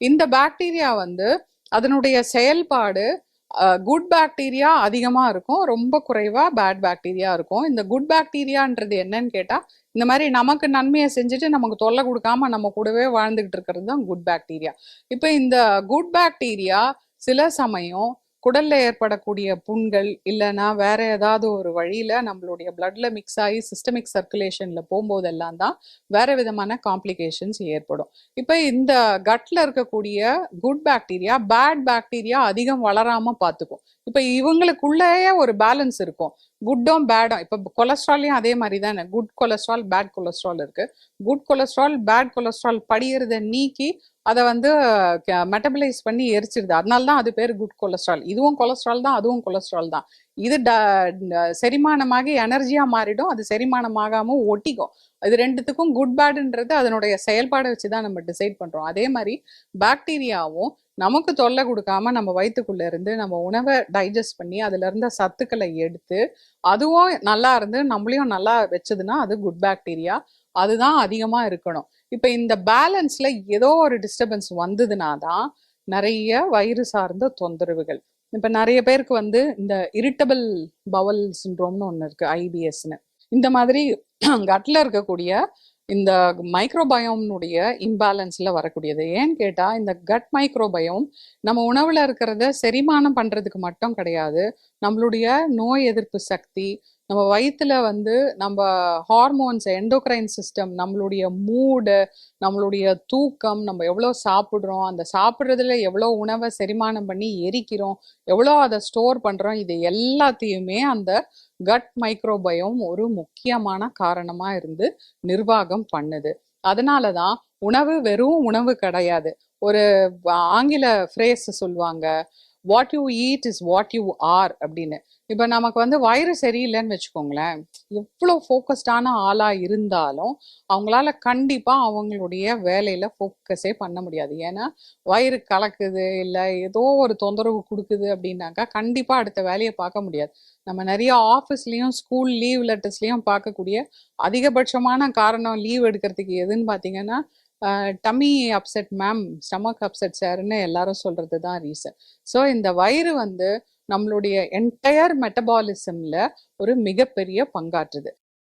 இந்த பாக்டீரியா வந்து அதனுடைய செயல்பாடு குட் பாக்டீரியா அதிகமா இருக்கும், ரொம்ப குறைவா பேட் பாக்டீரியா இருக்கும். இந்த குட் பாக்டீரியான்றது என்னன்னு கேட்டா, இந்த மாதிரி நமக்கு நன்மையை செஞ்சுட்டு நமக்கு தொல்லை கொடுக்காம நம்ம கூடவே வாழ்ந்துகிட்டு இருக்கிறது தான் குட் பாக்டீரியா. இப்போ இந்த குட் பாக்டீரியா சில சமயம் குடல்ல ஏற்படக்கூடிய புண்கள் இல்லைன்னா வேற ஏதாவது ஒரு வழியில நம்மளுடைய பிளட்ல மிக்ஸ் ஆகி சிஸ்டமிக் சர்க்குலேஷன்ல போகும்போதெல்லாம் தான் வேற விதமான காம்ப்ளிகேஷன்ஸ் ஏற்படும். இப்போ இந்த கட்ல இருக்கக்கூடிய குட் பாக்டீரியா பேட் பாக்டீரியா அதிகம் வளராம பார்த்துக்கும். இப்போ இவங்களுக்குள்ளேயே ஒரு பேலன்ஸ் இருக்கும், குட்டும் பேடும். இப்போ கொலஸ்ட்ராலையும் அதே மாதிரி தானே, குட் கொலஸ்ட்ரால் பேட் கொலஸ்ட்ரால் இருக்கு. குட் கொலஸ்ட்ரால் பேட் கொலஸ்ட்ரால் படிகிறத நீக்கி அதை வந்து மெட்டபலைஸ் பண்ணி எரிச்சிருது. அதனால தான் அது பேர் குட் கொலஸ்ட்ரால். இதுவும் கொலஸ்ட்ரால் தான், அதுவும் கொலஸ்ட்ரால் தான். இது செரிமானமாகி எனர்ஜியா மாறிடும், அது செரிமானமாகாம ஒட்டிக்கும். இது ரெண்டுத்துக்கும் குட் பேடுன்றது அதனுடைய செயல்பாடை வச்சுதான் நம்ம டிசைட் பண்றோம். அதே மாதிரி பாக்டீரியாவும் நமக்கு தொல்லை கொடுக்காம நம்ம வயிற்றுக்குள்ள இருந்து நம்ம உணவை டைஜஸ்ட் பண்ணி அதுல இருந்த சத்துக்களை எடுத்து அதுவும் நல்லா இருந்து நம்மளையும் நல்லா வச்சதுன்னா அது குட் பாக்டீரியா. அதுதான் அதிகமா இருக்கணும். இப்ப இந்த பேலன்ஸ்ல ஏதோ ஒரு டிஸ்டர்பன்ஸ் வந்ததுனா தான் நிறைய வயிறு சார்ந்த தொந்தரவுகள். இப்ப நிறைய பேருக்கு வந்து இந்த இரிட்டபிள் பவல் சிண்ட்ரோம்னு ஒண்ணு இருக்கு, ஐபிஎஸ்ன்னு. இந்த மாதிரி கட்ல இருக்கக்கூடிய இந்த மைக்ரோபயோம்னுடைய இம்பேலன்ஸ்ல வரக்கூடியது. ஏன்னு கேட்டா இந்த கட் மைக்ரோபயோம் நம்ம உணவுல இருக்கிறத செரிமானம் பண்றதுக்கு மட்டும் கிடையாது, நம்மளுடைய நோய் எதிர்ப்பு சக்தி, நம்ம வயிற்றுல வந்து நம்ம ஹார்மோன்ஸ், எண்டோக்ரைன் சிஸ்டம், நம்மளுடைய மூடு, நம்மளுடைய தூக்கம், நம்ம எவ்வளோ சாப்பிட்றோம், அந்த சாப்பிட்றதுல எவ்வளோ உணவை செரிமானம் பண்ணி எரிக்கிறோம், எவ்வளோ அதை ஸ்டோர் பண்ணுறோம், இது எல்லாத்தையுமே அந்த கட் மைக்ரோபயோம் ஒரு முக்கியமான காரணமாக இருந்து நிர்வாகம் பண்ணுது. அதனால தான் உணவு வெறும் உணவு கிடையாது. ஒரு ஆங்கில ஃப்ரேஸ் சொல்லுவாங்க, what you eat is what you are அப்படின்னு. இப்போ நமக்கு வந்து வயிறு சரியில்லைன்னு வச்சுக்கோங்களேன், எவ்வளோ ஃபோக்கஸ்டான ஆளாக இருந்தாலும் அவங்களால கண்டிப்பாக அவங்களுடைய வேலையில் ஃபோக்கஸே பண்ண முடியாது. ஏன்னா வயிறு கலக்குது இல்லை ஏதோ ஒரு தொந்தரவு கொடுக்குது அப்படின்னாக்கா கண்டிப்பாக அடுத்த வேலையை பார்க்க முடியாது. நம்ம நிறைய ஆஃபீஸ்லேயும் ஸ்கூல் லீவ் லெட்டர்ஸ்லேயும் பார்க்கக்கூடிய அதிகபட்சமான காரணம் லீவ் எடுக்கிறதுக்கு எதுன்னு பார்த்தீங்கன்னா, tummy upset ma'am, stomach upset சார்ன்னு எல்லாரும் சொல்றது தான் ரீசன். ஸோ இந்த வயிறு வந்து நம்மளுடைய என்டையர் மெட்டபாலிசம்ல ஒரு மிகப்பெரிய பங்காற்றுது.